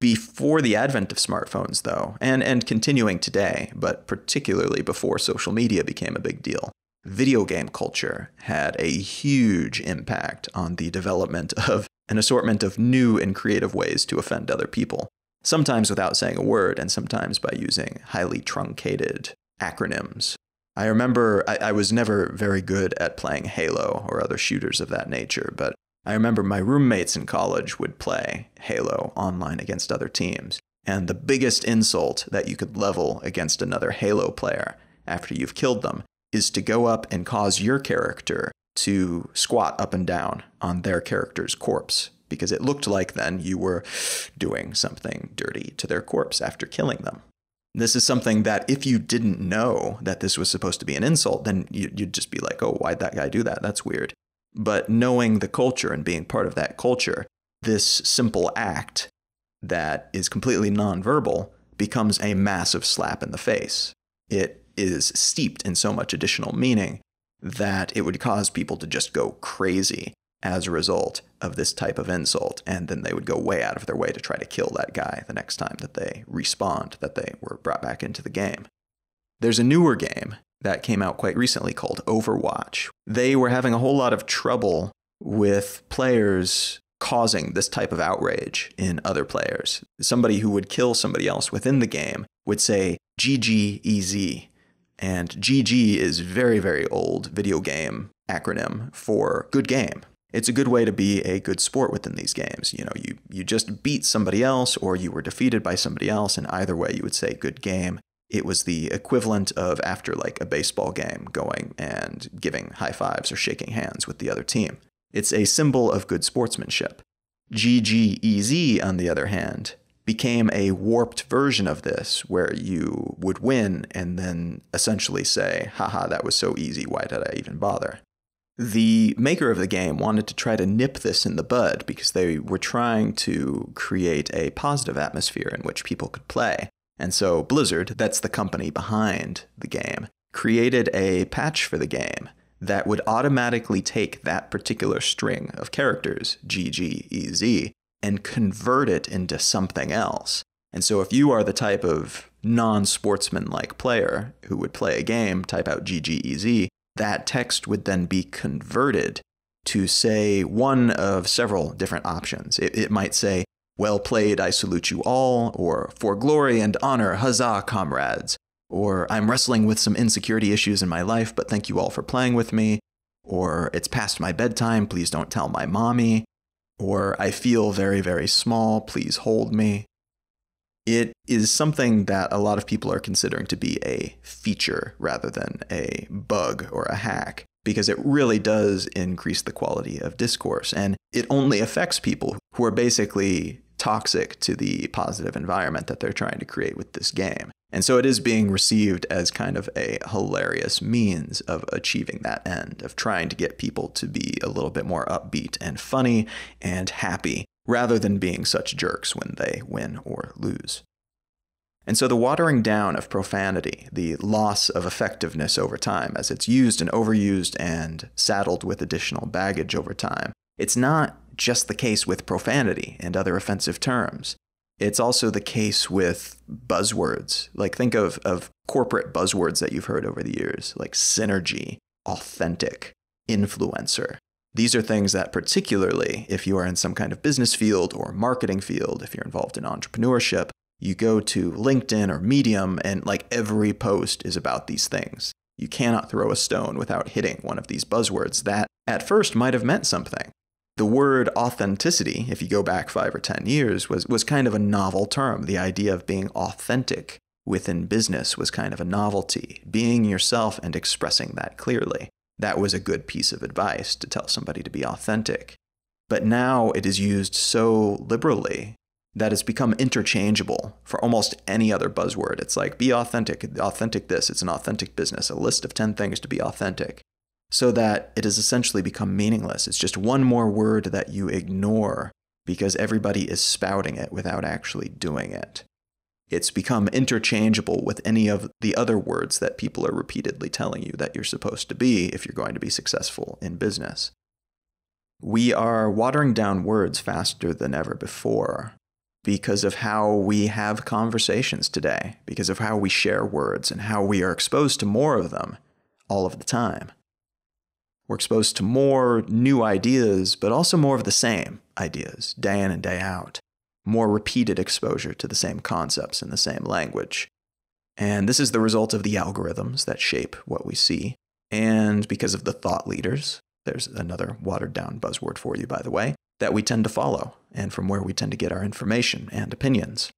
Before the advent of smartphones, though, and continuing today, but particularly before social media became a big deal, video game culture had a huge impact on the development of an assortment of new and creative ways to offend other people, sometimes without saying a word and sometimes by using highly truncated acronyms. I remember I was never very good at playing Halo or other shooters of that nature, but I remember my roommates in college would play Halo online against other teams, and the biggest insult that you could level against another Halo player after you've killed them is to go up and cause your character to squat up and down on their character's corpse, because it looked like then you were doing something dirty to their corpse after killing them. This is something that if you didn't know that this was supposed to be an insult, then you'd just be like, oh, why'd that guy do that? That's weird. But knowing the culture and being part of that culture, this simple act that is completely nonverbal becomes a massive slap in the face. It is steeped in so much additional meaning that it would cause people to just go crazy as a result of this type of insult, and then they would go way out of their way to try to kill that guy the next time that they respawned, that they were brought back into the game. There's a newer game that came out quite recently called Overwatch. They were having a whole lot of trouble with players causing this type of outrage in other players. Somebody who would kill somebody else within the game would say GG, and GG is very, very old video game acronym for good game. It's a good way to be a good sport within these games. You know, you just beat somebody else or you were defeated by somebody else, and either way you would say good game. It was the equivalent of after like a baseball game going and giving high fives or shaking hands with the other team. It's a symbol of good sportsmanship. GGEZ, on the other hand, became a warped version of this where you would win and then essentially say, haha, that was so easy, why did I even bother? The maker of the game wanted to try to nip this in the bud because they were trying to create a positive atmosphere in which people could play. And so Blizzard, that's the company behind the game, created a patch for the game that would automatically take that particular string of characters, GGEZ, and convert it into something else. And so if you are the type of non-sportsman-like player who would play a game, type out GGEZ, that text would then be converted to say one of several different options. It might say, "Well played, I salute you all," or "For glory and honor, huzzah, comrades," or "I'm wrestling with some insecurity issues in my life, but thank you all for playing with me," or "It's past my bedtime, please don't tell my mommy," or "I feel very, very small, please hold me." It is something that a lot of people are considering to be a feature rather than a bug or a hack, because it really does increase the quality of discourse, and it only affects people who are basically toxic to the positive environment that they're trying to create with this game. And so it is being received as kind of a hilarious means of achieving that end, of trying to get people to be a little bit more upbeat and funny and happy, rather than being such jerks when they win or lose. And so the watering down of profanity, the loss of effectiveness over time as it's used and overused and saddled with additional baggage over time, it's not just the case with profanity and other offensive terms. It's also the case with buzzwords. Like, think of corporate buzzwords that you've heard over the years, like synergy, authentic, influencer. These are things that, particularly if you are in some kind of business field or marketing field, if you're involved in entrepreneurship, you go to LinkedIn or Medium and like every post is about these things. You cannot throw a stone without hitting one of these buzzwords that at first might have meant something. The word authenticity, if you go back 5 or 10 years, was kind of a novel term. The idea of being authentic within business was kind of a novelty. Being yourself and expressing that clearly. That was a good piece of advice, to tell somebody to be authentic. But now it is used so liberally that it's become interchangeable for almost any other buzzword. It's like, be authentic, authentic this, it's an authentic business, a list of 10 things to be authentic. So that it has essentially become meaningless. It's just one more word that you ignore because everybody is spouting it without actually doing it. It's become interchangeable with any of the other words that people are repeatedly telling you that you're supposed to be if you're going to be successful in business. We are watering down words faster than ever before because of how we have conversations today, because of how we share words and how we are exposed to more of them all of the time. We're exposed to more new ideas, but also more of the same ideas, day in and day out. More repeated exposure to the same concepts in the same language. And this is the result of the algorithms that shape what we see. And because of the thought leaders, there's another watered down buzzword for you, by the way, that we tend to follow, and from where we tend to get our information and opinions.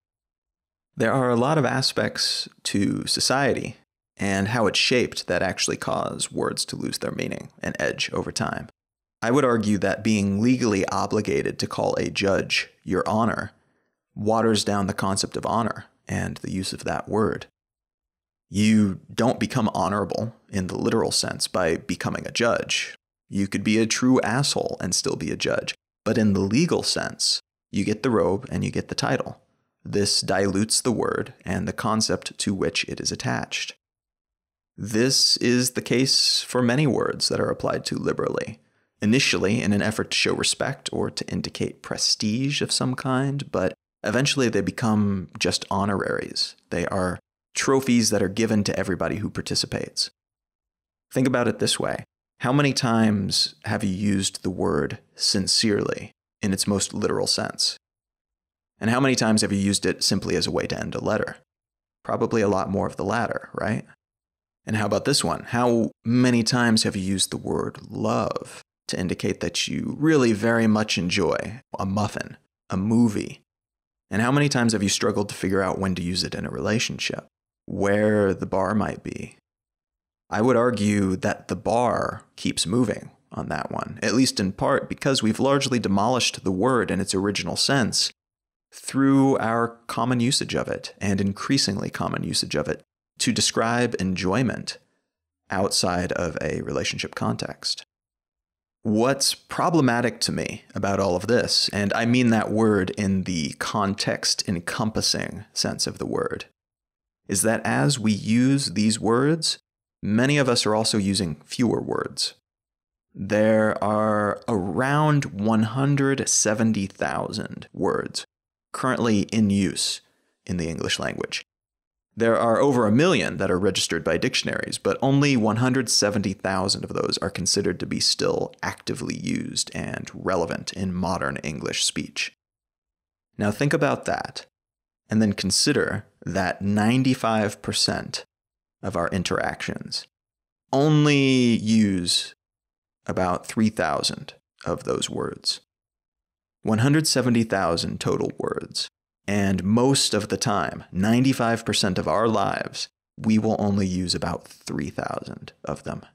There are a lot of aspects to society and how it's shaped that actually cause words to lose their meaning and edge over time. I would argue that being legally obligated to call a judge your honor waters down the concept of honor and the use of that word. You don't become honorable in the literal sense by becoming a judge. You could be a true asshole and still be a judge. But in the legal sense, you get the robe and you get the title. This dilutes the word and the concept to which it is attached. This is the case for many words that are applied too liberally, initially in an effort to show respect or to indicate prestige of some kind, but eventually they become just honoraries. They are trophies that are given to everybody who participates. Think about it this way. How many times have you used the word sincerely in its most literal sense? And how many times have you used it simply as a way to end a letter? Probably a lot more of the latter, right? And how about this one? How many times have you used the word love to indicate that you really very much enjoy a muffin, a movie? And how many times have you struggled to figure out when to use it in a relationship, where the bar might be? I would argue that the bar keeps moving on that one, at least in part because we've largely demolished the word in its original sense through our common usage of it, and increasingly common usage of it, to describe enjoyment outside of a relationship context. What's problematic to me about all of this, and I mean that word in the context-encompassing sense of the word, is that as we use these words, many of us are also using fewer words. There are around 170,000 words currently in use in the English language. There are over 1 million that are registered by dictionaries, but only 170,000 of those are considered to be still actively used and relevant in modern English speech. Now think about that, and then consider that 95% of our interactions only use about 3,000 of those words. 170,000 total words. And most of the time, 95% of our lives, we will only use about 3,000 of them.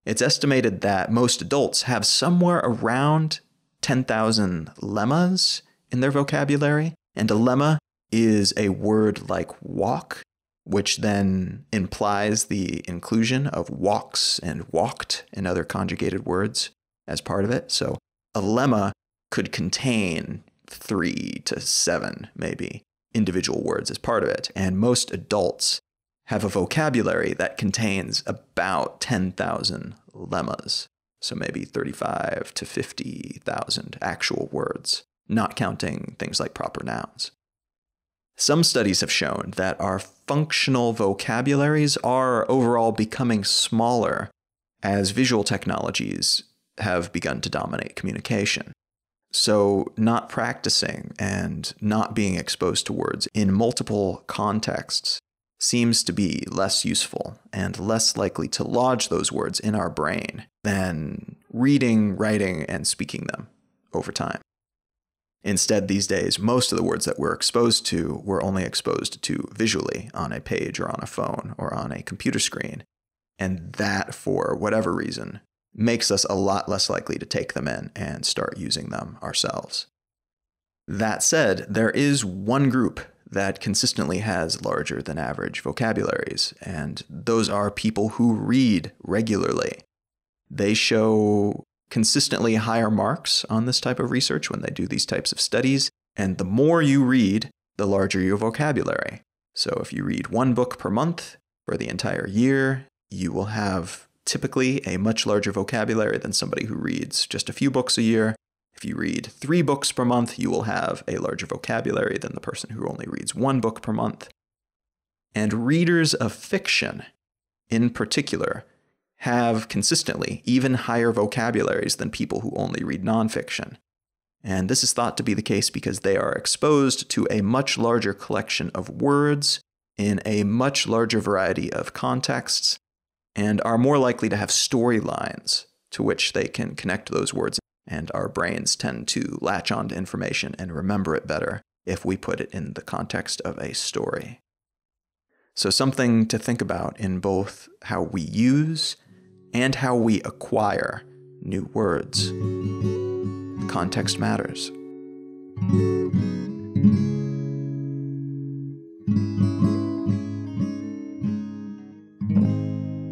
It's estimated that most adults have somewhere around 10,000 lemmas in their vocabulary. And a lemma is a word like walk, which then implies the inclusion of walks and walked and other conjugated words as part of it. So a lemma could contain 3 to 7, maybe, individual words as part of it. And most adults have a vocabulary that contains about 10,000 lemmas. So maybe 35 to 50,000 actual words, not counting things like proper nouns. Some studies have shown that our functional vocabularies are overall becoming smaller as visual technologies have begun to dominate communication. So not practicing and not being exposed to words in multiple contexts seems to be less useful and less likely to lodge those words in our brain than reading, writing, and speaking them over time. Instead, these days, most of the words that we're exposed to, we're only exposed to visually on a page or on a phone or on a computer screen. And that, for whatever reason, makes us a lot less likely to take them in and start using them ourselves. That said, there is one group that consistently has larger than average vocabularies, and those are people who read regularly. They show consistently higher marks on this type of research when they do these types of studies, and the more you read, the larger your vocabulary. So if you read 1 book per month for the entire year, you will have typically a much larger vocabulary than somebody who reads just a few books a year. If you read 3 books per month, you will have a larger vocabulary than the person who only reads 1 book per month. And readers of fiction, in particular, have consistently even higher vocabularies than people who only read nonfiction. And this is thought to be the case because they are exposed to a much larger collection of words in a much larger variety of contexts and are more likely to have storylines to which they can connect those words. And our brains tend to latch on to information and remember it better if we put it in the context of a story. So something to think about in both how we use and how we acquire new words. Context matters.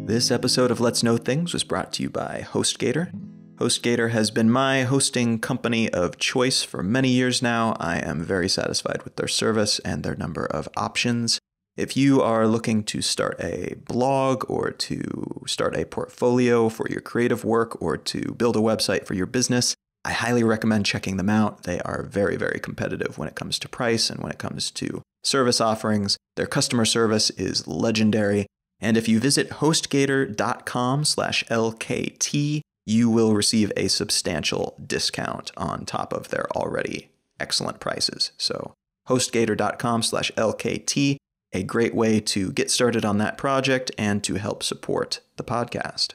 This episode of Let's Know Things was brought to you by HostGator. HostGator has been my hosting company of choice for many years now. I am very satisfied with their service and their number of options. If you are looking to start a blog or to start a portfolio for your creative work or to build a website for your business, I highly recommend checking them out. They are very, very competitive when it comes to price and when it comes to service offerings. Their customer service is legendary. And if you visit hostgator.com/LKT, you will receive a substantial discount on top of their already excellent prices. So hostgator.com/LKT, a great way to get started on that project and to help support the podcast.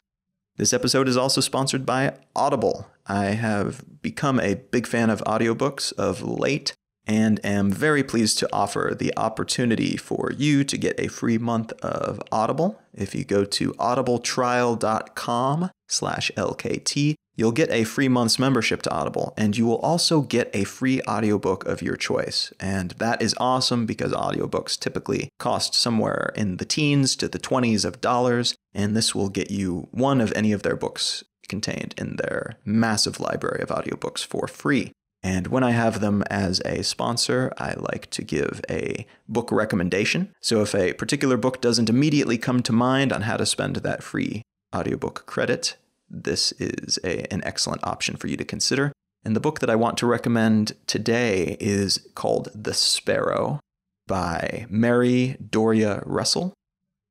This episode is also sponsored by Audible. I have become a big fan of audiobooks of late and am very pleased to offer the opportunity for you to get a free month of Audible. If you go to audibletrial.com/LKT, you'll get a free month's membership to Audible, and you will also get a free audiobook of your choice. And that is awesome because audiobooks typically cost somewhere in the teens to the 20s of dollars, and this will get you one of any of their books contained in their massive library of audiobooks for free. And when I have them as a sponsor, I like to give a book recommendation. So if a particular book doesn't immediately come to mind on how to spend that free audiobook credit, this is an excellent option for you to consider. And the book that I want to recommend today is called The Sparrow by Mary Doria Russell.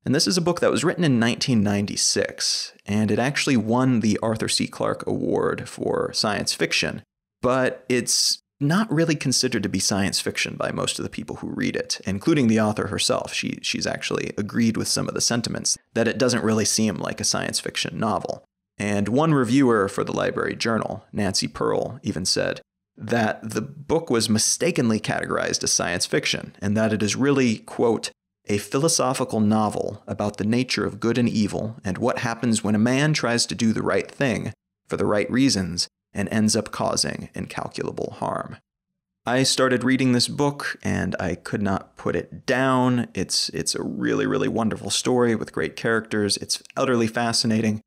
And this is a book that was written in 1996, and it actually won the Arthur C. Clarke Award for science fiction. But it's not really considered to be science fiction by most of the people who read it, including the author herself. She's actually agreed with some of the sentiments, that it doesn't really seem like a science fiction novel. And one reviewer for the Library Journal, Nancy Pearl, even said that the book was mistakenly categorized as science fiction, and that it is really, quote, a philosophical novel about the nature of good and evil and what happens when a man tries to do the right thing for the right reasons and ends up causing incalculable harm. I started reading this book and I could not put it down. It's a really, really wonderful story with great characters. It's utterly fascinating.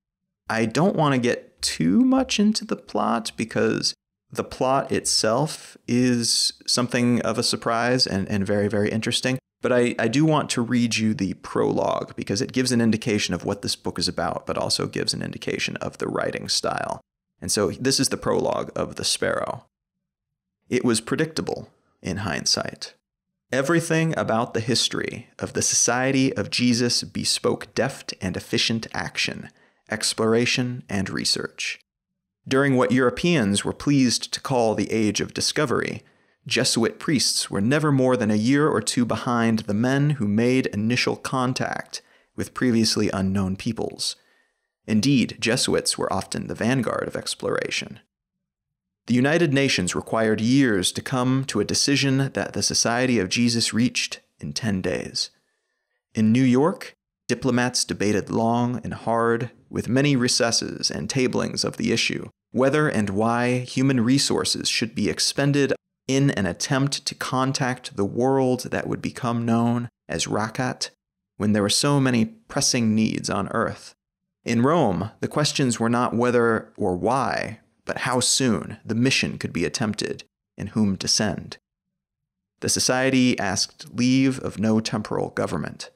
I don't want to get too much into the plot because the plot itself is something of a surprise and very, very interesting. But I do want to read you the prologue because it gives an indication of what this book is about, but also gives an indication of the writing style. And so this is the prologue of The Sparrow. It was predictable in hindsight. Everything about the history of the Society of Jesus bespoke deft and efficient action, exploration, and research. During what Europeans were pleased to call the Age of Discovery, Jesuit priests were never more than a year or two behind the men who made initial contact with previously unknown peoples. Indeed, Jesuits were often the vanguard of exploration. The United Nations required years to come to a decision that the Society of Jesus reached in 10 days. In New York, diplomats debated long and hard, with many recesses and tablings of the issue, whether and why human resources should be expended in an attempt to contact the world that would become known as Rakat, when there were so many pressing needs on Earth. In Rome, the questions were not whether or why, but how soon the mission could be attempted and whom to send. The society asked leave of no temporal government.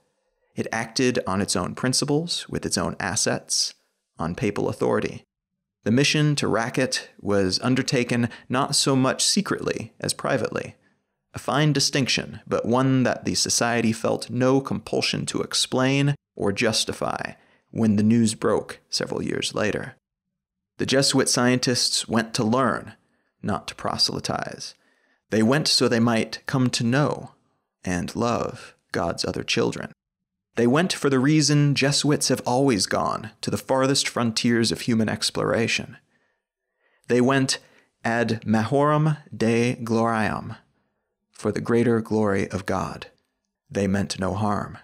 It acted on its own principles, with its own assets, on papal authority. The mission to Rakat was undertaken not so much secretly as privately. A fine distinction, but one that the society felt no compulsion to explain or justify when the news broke several years later. The Jesuit scientists went to learn, not to proselytize. They went so they might come to know and love God's other children. They went for the reason Jesuits have always gone, to the farthest frontiers of human exploration. They went ad majorem Dei gloriam, for the greater glory of God. They meant no harm.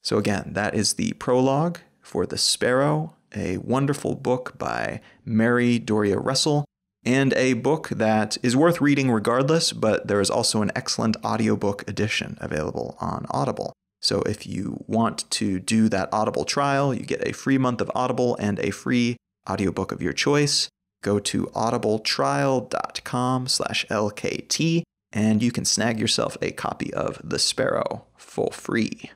So again, that is the prologue for The Sparrow, a wonderful book by Mary Doria Russell, and a book that is worth reading regardless, but there is also an excellent audiobook edition available on Audible. So if you want to do that Audible trial, you get a free month of Audible and a free audiobook of your choice. Go to audibletrial.com/LKT and you can snag yourself a copy of The Sparrow for free.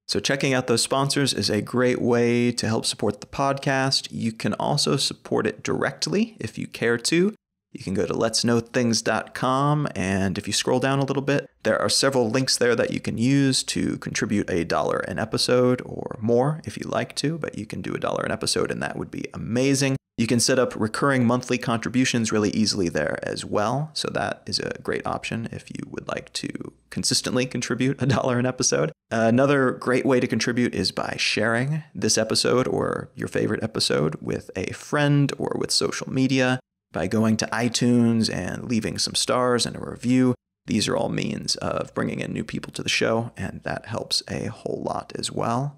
So checking out those sponsors is a great way to help support the podcast. You can also support it directly if you care to. You can go to letsknowthings.com, and if you scroll down a little bit, there are several links there that you can use to contribute $1 an episode or more if you like to, but you can do $1 an episode and that would be amazing. You can set up recurring monthly contributions really easily there as well, so that is a great option if you would like to consistently contribute $1 an episode. Another great way to contribute is by sharing this episode or your favorite episode with a friend or with social media, by going to iTunes and leaving some stars and a review. These are all means of bringing in new people to the show, and that helps a whole lot as well.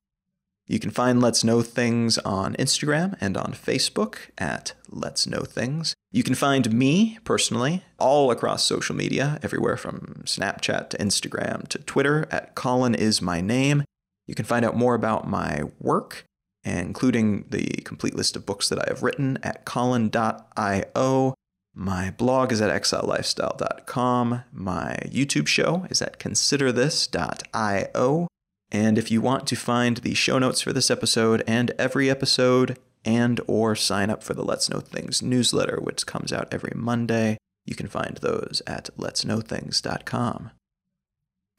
You can find Let's Know Things on Instagram and on Facebook at Let's Know Things. You can find me, personally, all across social media, everywhere from Snapchat to Instagram to Twitter at Colin is my name. You can find out more about my work, including the complete list of books that I have written at colin.io. My blog is at exilelifestyle.com. My YouTube show is at considerthis.io. And if you want to find the show notes for this episode and every episode, and or sign up for the Let's Know Things newsletter, which comes out every Monday, you can find those at letsknowthings.com.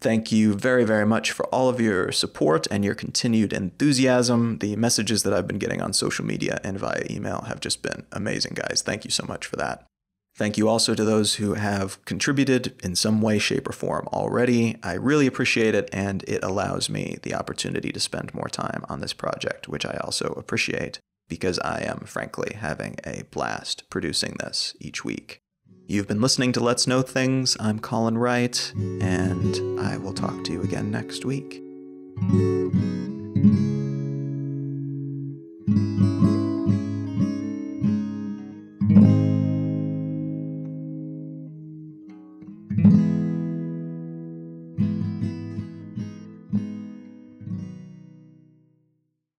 Thank you very, very much for all of your support and your continued enthusiasm. The messages that I've been getting on social media and via email have just been amazing, guys. Thank you so much for that. Thank you also to those who have contributed in some way, shape, or form already. I really appreciate it, and it allows me the opportunity to spend more time on this project, which I also appreciate because I am, frankly, having a blast producing this each week. You've been listening to Let's Know Things. I'm Colin Wright, and I will talk to you again next week.